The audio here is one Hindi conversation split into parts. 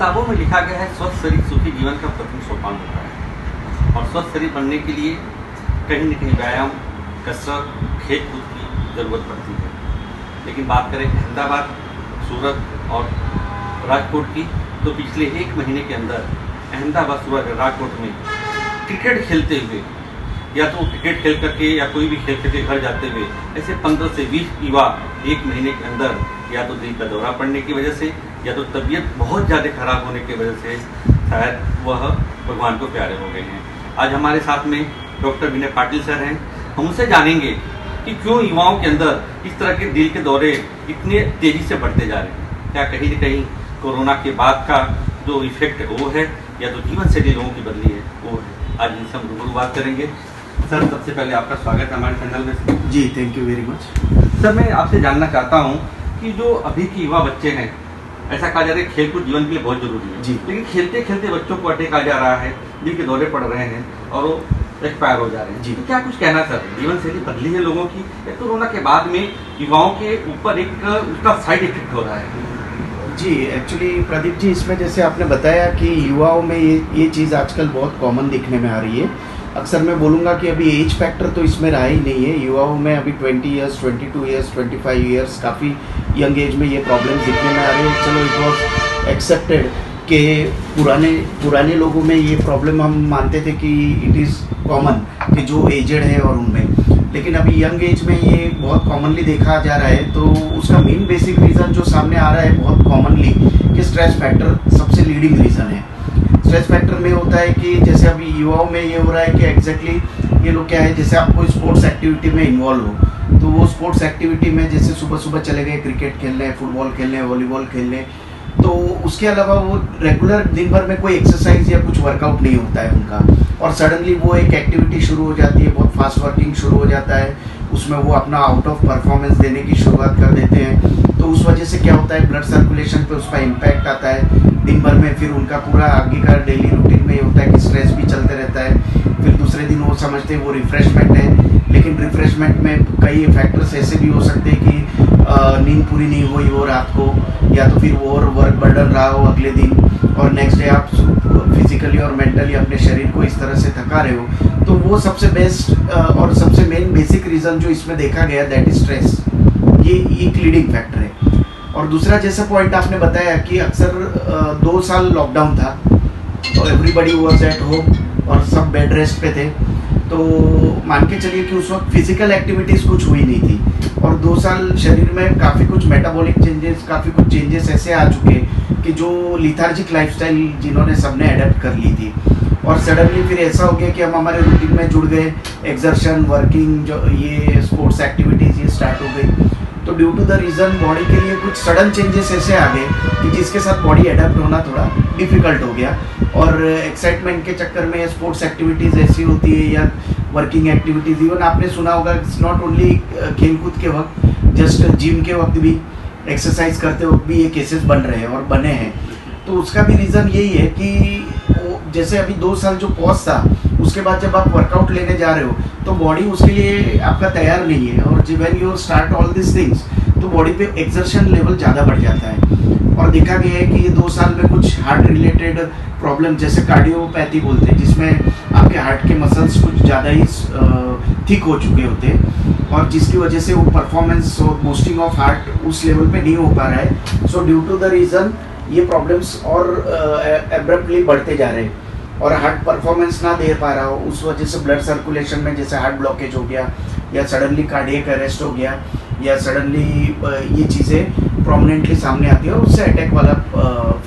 किताबों में लिखा गया है स्वस्थ शरीर सुखी जीवन का प्रथम सोपान होता है और स्वस्थ शरीर बनने के लिए कहीं न कहीं व्यायाम, कसरत, खेल कूद की ज़रूरत पड़ती है। लेकिन बात करें अहमदाबाद, सूरत और राजकोट की, तो पिछले 1 महीने के अंदर अहमदाबाद, सूरत, राजकोट में क्रिकेट खेलते हुए या तो क्रिकेट खेल करके या कोई भी खेल करके घर जाते हुए ऐसे 15 से 20 युवा 1 महीने के अंदर या तो दिल का दौरा पड़ने की वजह से या तो तबीयत बहुत ज़्यादा खराब होने की वजह से शायद वह भगवान को प्यारे हो गए हैं। आज हमारे साथ में डॉक्टर विनय पाटिल सर हैं। हम उनसे जानेंगे कि क्यों युवाओं के अंदर इस तरह के दिल के दौरे इतने तेज़ी से बढ़ते जा रहे हैं। क्या कहीं न कहीं कोरोना के बाद का जो इफेक्ट है वो है या तो जीवन शैली लोगों की बदली है वो है। आज इनसे हम रूबरू बात करेंगे। सर, सबसे पहले आपका स्वागत है हमारे चैनल में। जी, thank you very much. Sir, मैं आपसे जानना चाहता हूँ कि जो अभी के युवा बच्चे हैं, ऐसा कहा जा रहा है खेलकूद जीवन के लिए बहुत जरूरी है जी। लेकिन खेलते खेलते बच्चों को अटैक आ जा रहा है, दिल के दौरे पड़ रहे हैं और वो एक्सपायर हो जा रहे हैं जी। तो क्या कुछ कहना सर, जीवन शैली बदली है लोगों की या कोरोना के बाद में युवाओं के ऊपर एक उसका साइड इफेक्ट हो रहा है? जी, एक्चुअली प्रदीप जी, इसमें जैसे आपने बताया कि युवाओं में ये चीज़ आजकल बहुत कॉमन दिखने में आ रही है। अक्सर मैं बोलूँगा कि अभी एज फैक्टर तो इसमें रहा ही नहीं है। युवाओं में अभी 20 ईयर्स, 22 ईयर्स, 25 ईयर्स काफ़ी यंग एज में ये प्रॉब्लम्स दिखने में आ रही है। चलो, इट वॉज एक्सेप्टेड कि पुराने लोगों में ये प्रॉब्लम हम मानते थे कि इट इज़ कॉमन कि जो एजेड है और उनमें, लेकिन अभी यंग एज में ये बहुत कॉमनली देखा जा रहा है। तो उसका मेन बेसिक रीज़न जो सामने आ रहा है बहुत कॉमनली कि स्ट्रेस फैक्टर सबसे लीडिंग रीज़न है। स्ट्रेस फैक्टर में होता है कि जैसे अभी युवाओं में ये हो रहा है कि एग्जैक्टली ये लोग क्या है, जैसे आप कोई स्पोर्ट्स एक्टिविटी में इन्वॉल्व हो तो वो स्पोर्ट्स एक्टिविटी में जैसे सुबह सुबह चले गए क्रिकेट खेलने, फुटबॉल खेलने, वॉलीबॉल खेलने, तो उसके अलावा वो रेगुलर दिन भर में कोई एक्सरसाइज या कुछ वर्कआउट नहीं होता है उनका, और सडनली वो एक एक्टिविटी शुरू हो जाती है, बहुत फास्ट वर्किंग शुरू हो जाता है, उसमें वो अपना आउट ऑफ परफॉर्मेंस देने की शुरुआत कर देते हैं। तो उस वजह से क्या होता है, ब्लड सर्कुलेशन पे उसका इम्पैक्ट आता है दिन भर में। फिर उनका पूरा आगे का डेली रूटीन में ये होता है कि स्ट्रेस भी चलते रहता है। फिर दूसरे दिन वो समझते हैं वो रिफ्रेशमेंट है, लेकिन रिफ्रेशमेंट में कई फैक्टर्स ऐसे भी हो सकते हैं कि नींद पूरी नहीं हुई हो रात को, या तो फिर वो और वर्क बर्डन रहा हो अगले दिन, और नेक्स्ट डे आप फिजिकली और मेंटली अपने शरीर को इस तरह से थका रहे हो। तो वो सबसे बेस्ट और सबसे मेन बेसिक रीज़न जो इसमें देखा गया दैट इज स्ट्रेस, ये एक लीडिंग फैक्टर है। और दूसरा जैसा पॉइंट आपने बताया कि अक्सर 2 साल लॉकडाउन था तो एवरीबडी वाज एट होम और सब बेड रेस्ट पे थे, तो मान के चलिए कि उस वक्त फिजिकल एक्टिविटीज़ कुछ हुई नहीं थी, और 2 साल शरीर में काफ़ी कुछ मेटाबॉलिक चेंजेस, काफ़ी कुछ चेंजेस ऐसे आ चुके कि जो लिथार्जिक लाइफस्टाइल जिन्होंने सबने अडेप्ट कर ली थी, और सडनली फिर ऐसा हो गया कि हम हमारे रूटीन में जुड़ गए, एक्सर्शन, वर्किंग, जो ये स्पोर्ट्स एक्टिविटीज़ ये स्टार्ट हो गई। तो due to the reason body के लिए कुछ सडन चेंजेस ऐसे आ गए कि जिसके साथ बॉडी अडेप्ट होना थोड़ा डिफ़िकल्ट हो गया, और एक्साइटमेंट के चक्कर में स्पोर्ट्स एक्टिविटीज़ ऐसी होती है या वर्किंग एक्टिविटीज़, इवन आपने सुना होगा इट्स नॉट ओनली खेलकूद के वक्त, जस्ट जिम के वक्त भी, एक्सरसाइज करते वक्त भी ये केसेस बन रहे हैं और बने हैं। तो उसका भी रीज़न यही है कि जैसे अभी 2 साल जो पॉज था, उसके बाद जब आप वर्कआउट लेने जा रहे हो तो बॉडी उसके लिए आपका तैयार नहीं है, और when you start all this things तो बॉडी पे एक्सर्शन लेवल ज़्यादा बढ़ जाता है। और देखा गया है कि ये 2 साल में कुछ हार्ट रिलेटेड प्रॉब्लम जैसे कार्डियोपैथी बोलते हैं, जिसमें आपके हार्ट के मसल्स कुछ ज़्यादा ही थिक हो चुके होते हैं, और जिसकी वजह से वो परफॉर्मेंस और बूस्टिंग ऑफ हार्ट उस लेवल पे नहीं हो पा रहा है। So due to the reason ये प्रॉब्लम्स और एब्रप्टली बढ़ते जा रहे हैं, और हार्ट परफॉर्मेंस ना दे पा रहा हो, उस वजह से ब्लड सर्कुलेशन में जैसे हार्ट ब्लॉकेज हो गया, या सडनली कार्डियक अरेस्ट हो गया, या सडनली ये चीज़ें प्रोमिनेंटली सामने आती है, और उससे अटैक वाला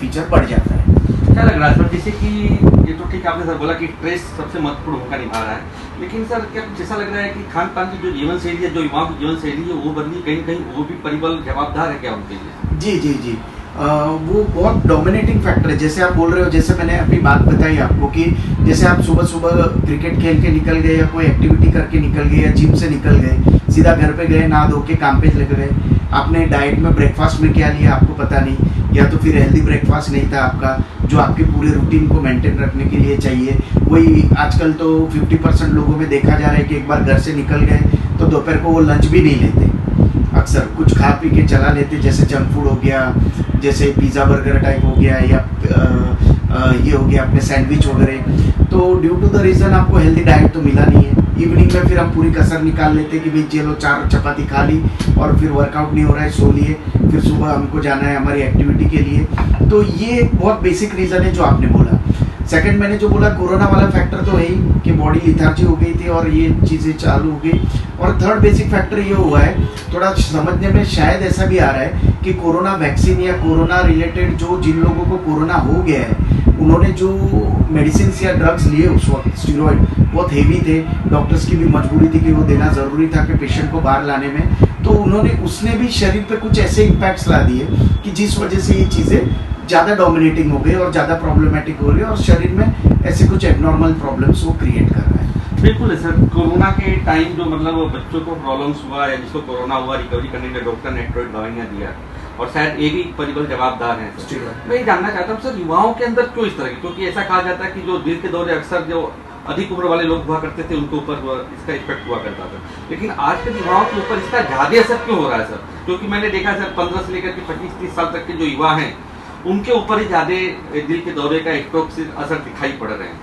फीचर बढ़ जाता है। क्या लग रहा है सर, जैसे कि ये तो ठीक आपने सर बोला कि स्ट्रेस सबसे महत्वपूर्ण भूमिका निभा रहा है, लेकिन सर क्या जैसा लग रहा है कि खान पान की जो जीवन शैली है, जो युवाओं की जीवन शैली है, वो बदली, कहीं कहीं वो भी परिबल जवाबदार है क्या उनके लिए? जी जी जी, वो बहुत डोमिनेटिंग फैक्टर है। जैसे आप बोल रहे हो, जैसे मैंने अपनी बात बताई आपको कि जैसे आप सुबह सुबह क्रिकेट खेल के निकल गए, या कोई एक्टिविटी करके निकल गए, या जिम से निकल गए, सीधा घर पे गए, नहा धो के काम पे लग गए, आपने डाइट में ब्रेकफास्ट में क्या लिया आपको पता नहीं, या तो फिर हेल्दी ब्रेकफास्ट नहीं था आपका जो आपके पूरे रूटीन को मेंटेन रखने के लिए चाहिए। वही आजकल तो 50% लोगों में देखा जा रहा है कि एक बार घर से निकल गए तो दोपहर को वो लंच भी नहीं लेते। अक्सर कुछ खा पी के चला लेते, जैसे जंक फूड हो गया, जैसे पिज़्ज़ा बर्गर टाइप हो गया, या ये हो गया अपने सैंडविच वगैरह। तो ड्यू टू द रीज़न आपको हेल्दी डाइट तो मिला नहीं है। इवनिंग में फिर हम पूरी कसर निकाल लेते कि भाई चलो 4 चपाती खा ली और फिर वर्कआउट नहीं हो रहा है, सो लिए, फिर सुबह हमको जाना है हमारी एक्टिविटी के लिए। तो ये बहुत बेसिक रीज़न है जो आपने बोला। सेकंड मैंने जो बोला कोरोना वाला फैक्टर तो है ही कि बॉडी लिथार्जी हो गई थी और ये चीज़ें चालू हो गई। और थर्ड बेसिक फैक्टर ये हुआ है, थोड़ा समझने में शायद ऐसा भी आ रहा है कि कोरोना वैक्सीन या कोरोना रिलेटेड जो जिन लोगों को कोरोना हो गया है उन्होंने जो मेडिसिन या ड्रग्स लिए उस वक्त स्टीरॉयड बहुत हेवी थे, डॉक्टर्स की भी मजबूरी थी कि वो देना ज़रूरी था कि पेशेंट को बाहर लाने में। तो उन्होंने उसने भी शरीर पे कुछ ऐसे इम्पैक्ट्स ला दिए कि जिस वजह से ये चीज़ें ज़्यादा डोमिनेटिंग हो गई और ज़्यादा प्रॉब्लमेटिक हो रही है और शरीर में ऐसे कुछ एबनॉर्मल प्रॉब्लम्स वो क्रिएट कर रहा है। बिल्कुल है सर। कोरोना के टाइम जो मतलब बच्चों को प्रॉब्लम्स हुआ या जिसको कोरोना हुआ, रिकवरी करने के लिए डॉक्टर ने एंड्रॉइड दवाइयाँ दिया और शायद एक ही परिबल जवाबदार है। मैं ये जानना चाहता हूँ सर, युवाओं के अंदर क्यों इस तरह की, क्योंकि ऐसा कहा जाता है कि जो दिल के दौरे अक्सर जो अधिक उम्र वाले लोग हुआ करते थे उनके ऊपर इसका इफेक्ट हुआ करता था, लेकिन आज के युवाओं के ऊपर इसका ज्यादा असर क्यों हो रहा है सर? क्योंकि मैंने देखा सर 15 से लेकर के 25-30 साल तक के जो युवा हैं उनके ऊपर ही ज्यादा दिल के दौरे का स्ट्रोक से असर दिखाई पड़ रहे हैं।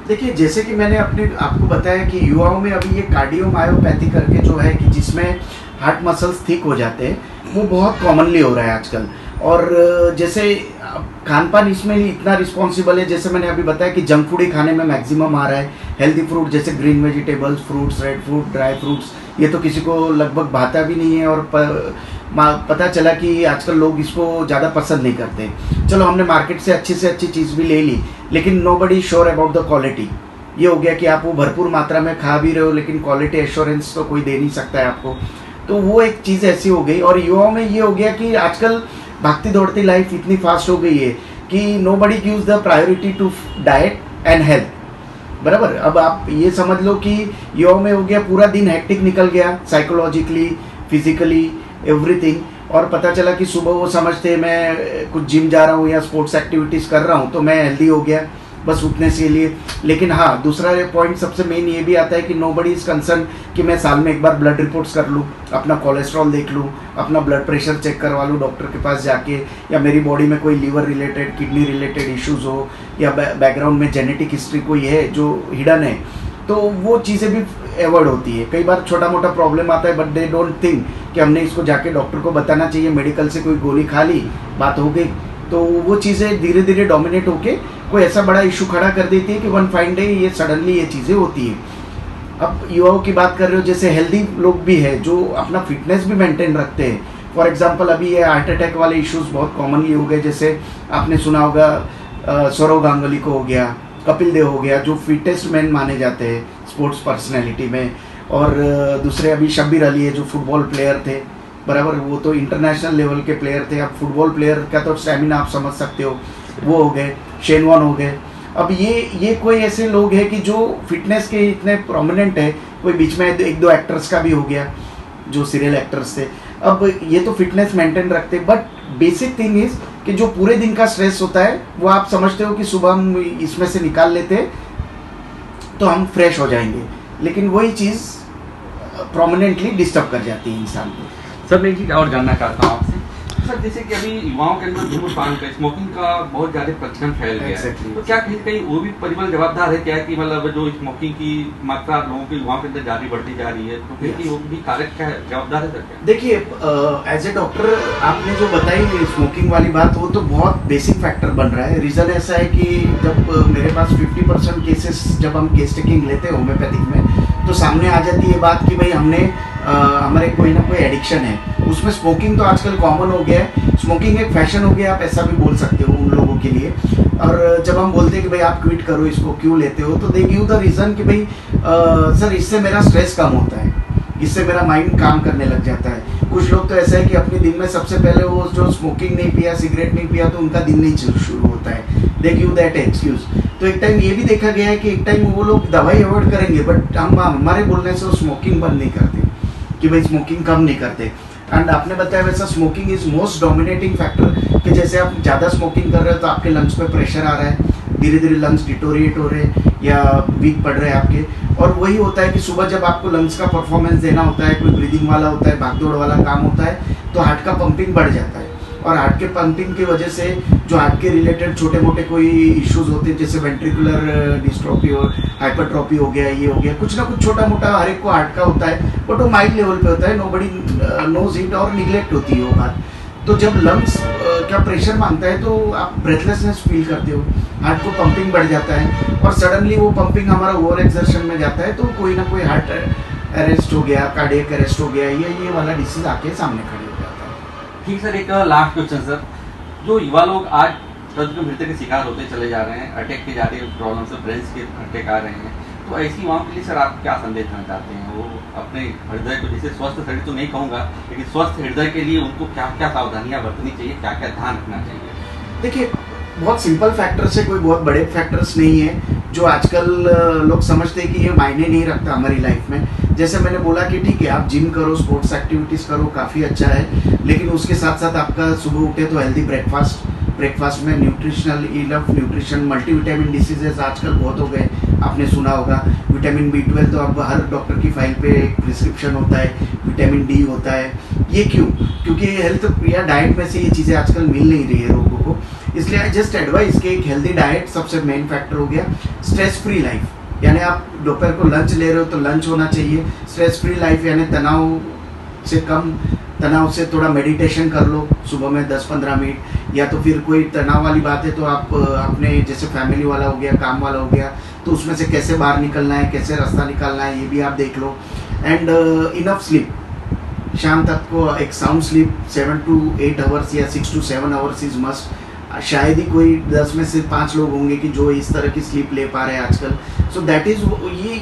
देखिए, जैसे कि मैंने आपको बताया कि युवाओं में अभी ये कार्डियोमायोपैथी करके जो है कि जिसमें हार्ट मसल्स थिक हो जाते हैं, वो बहुत कॉमनली हो रहा है आजकल। और जैसे खान पान इसमें इतना रिस्पॉन्सिबल है, जैसे मैंने अभी बताया कि जंक फूड ही खाने में मैक्सिमम आ रहा है। हेल्दी फ्रूट जैसे green vegetables, fruits, red fruit, dry fruits, ये तो किसी को लगभग भाता भी नहीं है। और पता चला कि आजकल लोग इसको ज़्यादा पसंद नहीं करते। चलो हमने मार्केट से अच्छी चीज़ भी ले ली, लेकिन nobody sure about the quality. ये हो गया कि आप वो भरपूर मात्रा में खा भी रहे हो, लेकिन क्वालिटी एश्योरेंस तो कोई दे नहीं सकता है आपको। तो वो एक चीज़ ऐसी हो गई। और युवाओं में ये हो गया कि आजकल भागती दौड़ती लाइफ इतनी फास्ट हो गई है कि nobody gives the priority to diet and health. बराबर। अब आप ये समझ लो कि युवाओं में हो गया पूरा दिन हेक्टिक निकल गया, साइकोलॉजिकली, फिजिकली, एवरीथिंग। और पता चला कि सुबह वो समझते हैं मैं कुछ जिम जा रहा हूँ या स्पोर्ट्स एक्टिविटीज़ कर रहा हूँ तो मैं हेल्दी हो गया बस उठने से लिए। लेकिन हाँ, दूसरा पॉइंट सबसे मेन ये भी आता है कि नोबडी इज़ कंसर्न कि मैं साल में एक बार ब्लड रिपोर्ट्स कर लूँ, अपना कोलेस्ट्रॉल देख लूँ, अपना ब्लड प्रेशर चेक करवा लूँ डॉक्टर के पास जाके, या मेरी बॉडी में कोई liver related, kidney related issues हो, या बैकग्राउंड में जेनेटिक हिस्ट्री कोई है जो हिडन है, तो वो चीज़ें भी अवॉइड होती है। कई बार छोटा मोटा प्रॉब्लम आता है बट दे डोंट थिंक कि हमने इसको जाके डॉक्टर को बताना चाहिए, मेडिकल से कोई गोली खा ली, बात हो गई। तो वो चीज़ें धीरे धीरे डोमिनेट होके कोई ऐसा बड़ा इशू खड़ा कर देती है कि वन फाइन डे ये सडनली ये चीज़ें होती हैं। अब युवाओं की बात कर रहे हो, जैसे हेल्दी लोग भी है जो अपना फिटनेस भी मेंटेन रखते हैं। फॉर एग्जांपल अभी ये हार्ट अटैक वाले इश्यूज बहुत कॉमनली हो गए। जैसे आपने सुना होगा सौरव गांगुली को हो गया, कपिल देव हो गया, जो फिटेस्ट मैन माने जाते हैं स्पोर्ट्स पर्सनैलिटी में। और दूसरे अभी शब्बीर अली है जो फुटबॉल प्लेयर थे, बराबर, वो तो इंटरनेशनल लेवल के प्लेयर थे। अब फुटबॉल प्लेयर का तो स्टेमिना आप समझ सकते हो, वो हो गए। शेन वॉर्न हो गए। अब ये कोई ऐसे लोग हैं कि जो फिटनेस के इतने प्रोमिनेंट है। कोई बीच में एक दो एक्टर्स का भी हो गया जो सीरियल एक्टर्स थे। अब ये तो फिटनेस मेंटेन रखते, बट बेसिक थिंग इज कि जो पूरे दिन का स्ट्रेस होता है वो आप समझते हो कि सुबह हम इसमें से निकाल लेते तो हम फ्रेश हो जाएंगे, लेकिन वही चीज़ प्रोमिनेंटली डिस्टर्ब कर जाती है इंसान को। सर मैं एक चीज़ और जानना चाहता हूँ आपसे सर, जैसे कि अभी युवाओं के अंदर धूम्रपान का, स्मोकिंग का बहुत ज़्यादा प्रचलन फैल गया है, तो क्या कहीं कहीं वो भी परिबल जवाबदार है क्या कि मतलब जो स्मोकिंग की मात्रा लोगों के युवाओं के अंदर ज़्यादा बढ़ती जा रही है, तो कहीं वो भी कारक क्या है, जवाबदार है सर क्या? देखिए, एज ए डॉक्टर आपने जो बताई स्मोकिंग वाली बात, वो तो बहुत बेसिक फैक्टर बन रहा है। रीज़न ऐसा है कि जब मेरे पास 50% केसेस जब हम केस टेकिंग लेते हैं होम्योपैथिक में, तो सामने आ जाती है बात कि भाई हमने हमारे कोई ना कोई एडिक्शन है। उसमें स्मोकिंग तो आजकल कॉमन हो गया है, स्मोकिंग एक फैशन हो गया, आप ऐसा भी बोल सकते हो उन लोगों के लिए। और जब हम बोलते हैं कि भाई आप क्विट करो इसको, क्यों लेते हो, तो दे गिव द रीज़न कि भाई सर इससे मेरा स्ट्रेस कम होता है, इससे मेरा माइंड काम करने लग जाता है। कुछ लोग तो ऐसा है कि अपने दिन में सबसे पहले वो जो स्मोकिंग नहीं पिया, सिगरेट नहीं पिया, तो उनका दिन नहीं शुरू होता है, दे गिव दैट एक्सक्यूज। तो एक टाइम ये भी देखा गया है कि एक टाइम वो लोग दवाई अवॉइड करेंगे, बट हमारे बोलने से वो स्मोकिंग बंद नहीं करते कि भाई स्मोकिंग कम नहीं करते। एंड आपने बताया वैसा smoking is most dominating factor कि जैसे आप ज़्यादा स्मोकिंग कर रहे हो तो आपके लंग्स पे प्रेशर आ रहा है, धीरे धीरे लंग्स डिटोरिएट हो रहे हैं या वीक पड़ रहे हैं आपके। और वही होता है कि सुबह जब आपको लंग्स का परफॉर्मेंस देना होता है, कोई ब्रीदिंग वाला होता है, भागदौड़ वाला काम होता है, तो हार्ट का पंपिंग बढ़ जाता है। और हार्ट के पंपिंग की वजह से जो हार्ट के रिलेटेड छोटे मोटे कोई इश्यूज होते हैं, जैसे वेंट्रिकुलर डिस्ट्रोफी और हाइपरट्रोफी हो गया, ये हो गया, कुछ ना कुछ छोटा मोटा हर एक को हार्ट का होता है, बट वो माइल्ड लेवल पे होता है, नोबडी नोज इट और निगलेक्ट होती है वो बात। तो जब लंग्स का प्रेशर मांगता है तो आप ब्रेथलेसनेस फील करते हो, हार्ट को पंपिंग बढ़ जाता है, और सडनली वो पंपिंग हमारा ओवर एक्सर्शन में जाता है, तो कोई ना कोई हार्ट अरेस्ट हो गया, कार्डियक अरेस्ट हो गया, ये वाला डिसीज आके सामने खड़े हो जाता है। ठीक सर, एक लास्ट क्वेश्चन सर, जो युवा लोग आज हृदय मृत्यु के शिकार होते चले जा रहे हैं, अटैक के जा रहे प्रॉब्लम से, ब्रेन के अटैक आ रहे हैं, तो ऐसी युवाओं के लिए सर आप क्या संदेश देना चाहते हैं? वो अपने हृदय को, जैसे स्वस्थ शरीर तो नहीं कहूँगा, लेकिन स्वस्थ हृदय के लिए उनको क्या क्या सावधानियाँ बरतनी चाहिए, क्या क्या ध्यान रखना चाहिए? देखिए, बहुत सिंपल फैक्टर्स है, कोई बहुत बड़े फैक्टर्स नहीं है जो आजकल लोग समझते हैं कि ये मायने नहीं रखता हमारी लाइफ में। जैसे मैंने बोला कि ठीक है, आप जिम करो, स्पोर्ट्स एक्टिविटीज़ करो, काफ़ी अच्छा है, लेकिन उसके साथ साथ आपका सुबह उठे तो हेल्दी ब्रेकफास्ट में nutritional, enough nutrition, multivitamin diseases आजकल बहुत हो गए, आपने सुना होगा। विटामिन B12 तो अब हर डॉक्टर की फाइल पे प्रिस्क्रिप्शन होता है, विटामिन D होता है। ये क्यों? क्योंकि हेल्थ या डाइट में से ये चीज़ें आजकल मिल नहीं रही है लोगों को, इसलिए आई जस्ट एडवाइस कि एक हेल्दी डाइट सबसे मेन फैक्टर हो गया। स्ट्रेस फ्री लाइफ, यानी आप दोपहर को लंच ले रहे हो तो लंच होना चाहिए। स्ट्रेस फ्री लाइफ यानी तनाव से थोड़ा मेडिटेशन कर लो सुबह में 10-15 मिनट, या तो फिर कोई तनाव वाली बात है तो आप अपने जैसे फैमिली वाला हो गया, काम वाला हो गया, तो उसमें से कैसे बाहर निकलना है, कैसे रास्ता निकालना है, ये भी आप देख लो। एंड इनफ स्लीप, शाम तक को एक साउंड स्लीप 7 to 8 आवर्स या 6 to 7 आवर्स इज मस्ट। शायद ही कोई 10 में से 5 लोग होंगे कि जो इस तरह की स्लीप ले पा रहे हैं आजकल। सो दैट इज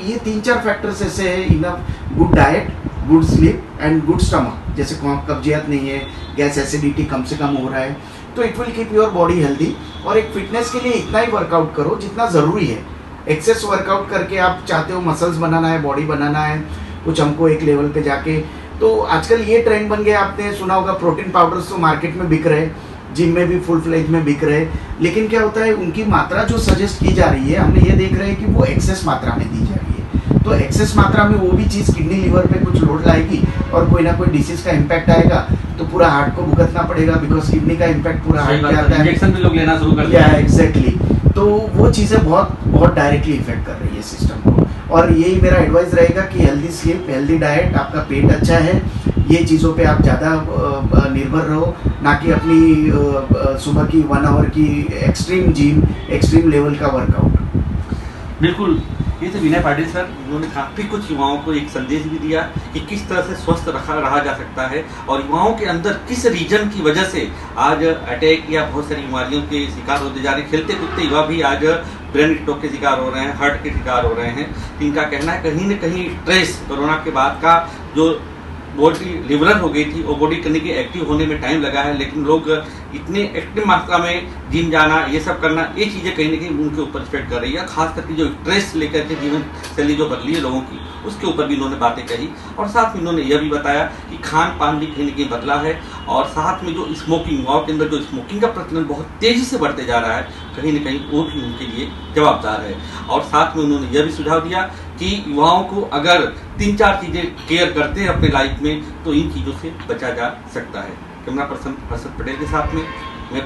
ये 3-4 फैक्टर्स ऐसे हैं, enough good diet, good sleep and good stomach, जैसे कब्जियत नहीं है, गैस एसिडिटी कम से कम हो रहा है, तो it will keep your body healthy. और एक फिटनेस के लिए इतना ही वर्कआउट करो जितना ज़रूरी है। एक्सेस वर्कआउट करके आप चाहते हो मसल्स बनाना है, बॉडी बनाना है, कुछ हमको एक लेवल पे जाके, तो आजकल ये ट्रेंड बन गया, आपने सुना होगा प्रोटीन पाउडर्स तो मार्केट में बिक रहे, जिम में भी फुल फ्लेज में बिक रहे, लेकिन क्या होता है उनकी मात्रा जो सजेस्ट की जा रही है, हमने ये देख रहे हैं कि वो एक्सेस मात्रा में दी जा रही है। तो एक्सेस मात्रा में वो भी चीज़ किडनी लिवर पे कुछ लोड लाएगी और कोई ना कोई डिसीज का इम्पैक्ट आएगा, तो पूरा हार्ट को भुगतना पड़ेगा, बिकॉज किडनी का इम्पैक्ट पूरा हार्ट पे आता है। इंजेक्शन भी लोग लेना शुरू कर दिया है। एग्जैक्टली, तो वो चीज़ें बहुत डायरेक्टली इफेक्ट कर रही है सिस्टम को। और यही मेरा एडवाइस रहेगा कि हेल्दी स्लीप, हेल्दी डाइट, आपका पेट अच्छा है, ये चीज़ों पे आप ज़्यादा निर्भर रहो, ना कि अपनी सुबह की 1 आवर की एक्सट्रीम जिम, एक्सट्रीम लेवल का वर्कआउट। बिल्कुल, ये तो विनय पाटिल सर, उन्होंने काफ़ी कुछ युवाओं को एक संदेश भी दिया कि किस तरह से स्वस्थ रहा जा सकता है, और युवाओं के अंदर किस रीजन की वजह से आज अटैक या बहुत सारी बीमारियों के शिकार होते जा रहे हैं। खेलते कूदते युवा भी आज ब्रेन स्ट्रोक के शिकार हो रहे हैं, हार्ट के शिकार हो रहे हैं। इनका कहना है कहीं न कहीं स्ट्रेस, कोरोना के बाद का जो बॉडी लिबरल हो गई थी, वो बॉडी करने की एक्टिव होने में टाइम लगा है, लेकिन लोग इतने एक्टिव मात्रा में जिम जाना, ये सब करना, ये चीज़ें कहीं ना कहीं उनके ऊपर इफेक्ट कर रही है। खास करके जो स्ट्रेस लेकर के जीवन शैली जो बदली है लोगों की, उसके ऊपर भी उन्होंने बातें कही, और साथ में उन्होंने यह भी बताया कि खान पान भी कहीं ना कहीं बदला है, और साथ में जो स्मोकिंग, युवाओं के अंदर जो स्मोकिंग का प्रचलन बहुत तेज़ी से बढ़ते जा रहा है, कहीं ना कहीं वो भी उनके लिए जवाबदार है। और साथ में उन्होंने यह भी सुझाव दिया कि युवाओं को अगर 3-4 चीज़ें केयर करते हैं अपने लाइफ में, तो इन चीज़ों से बचा जा सकता है। कैमरा पर्सन हर्षद पटेल के साथ में मैं